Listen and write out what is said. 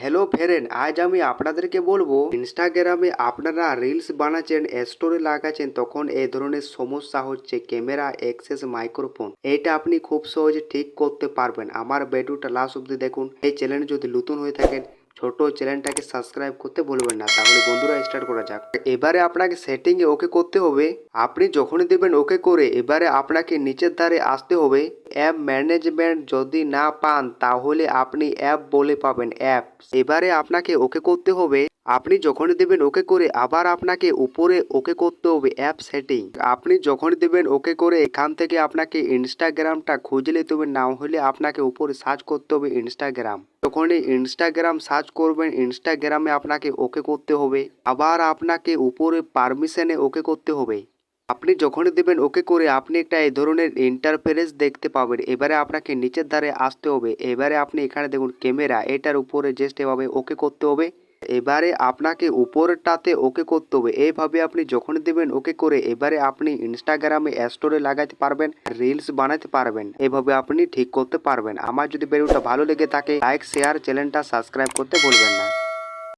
Hello friend, আজ আমি আপনাদেরকে বলবো ইনস্টাগ্রামে আপনারা রিলস বানাচ্ছেন, স্টোরি লাগাচ্ছেন, তখন এই ধরনের সমস্যা হচ্ছে ক্যামেরা অ্যাক্সেস মাইক্রোফোন। এটা আপনি খুব সহজে ঠিক করতে পারবেন। আমার ভিডিওটা লাস্ট অব্দি দেখুন। এই চ্যানেল যদি নতুন হয়ে থাকেন, ছোট চ্যানেলটাকে সাবস্ক্রাইব করতে ভুলবেন না। তাহলে বন্ধুরা স্টার্ট করা যাক। এবারে আপনাকে সেটিং এ ওকে করতে হবে। আপনি যখনই দেবেন ওকে করে, এবারে আপনাকে নিচের ধারে আসতে হবে। অ্যাপ ম্যানেজমেন্ট যদি না পান তাহলে আপনি অ্যাপ বলে পাবেন, অ্যাপস। এবারে আপনাকে ওকে করতে হবে। আপনি যখনই দেবেন ওকে করে, আবার আপনাকে উপরে ওকে করতে হবে অ্যাপ সেটিং। আপনি যখনই দেবেন ওকে করে, এখান থেকে আপনাকে ইনস্টাগ্রামটা খুঁজে নিতে হবে, না হলে আপনাকে উপরে সার্চ করতে হবে ইনস্টাগ্রাম। যখনই ইনস্টাগ্রাম সার্চ করবেন, ইনস্টাগ্রামে আপনাকে ওকে করতে হবে। আবার আপনাকে উপরে পারমিশনে ওকে করতে হবে। আপনি যখনই দেবেন ওকে করে, আপনি একটা এই ধরনের ইন্টারফেরেন্স দেখতে পাবেন। এবারে আপনাকে নিচের ধারে আসতে হবে। এবারে আপনি এখানে দেখুন ক্যামেরা, এটার উপরে জাস্ট এভাবে ওকে করতে হবে। এবারে আপনাকে উপরটাতে ওকে করতে হবে। এইভাবে আপনি যখনই দেবেন ওকে করে, এবারে আপনি ইনস্টাগ্রামে স্টোরি লাগাতে পারবেন, রিলস বানাতে পারবেন। এভাবে আপনি ঠিক করতে পারবেন। আমার যদি ভিডিওটা ভালো লেগে থাকে, লাইক শেয়ার, চ্যানেলটা সাবস্ক্রাইব করতে ভুলবেন না।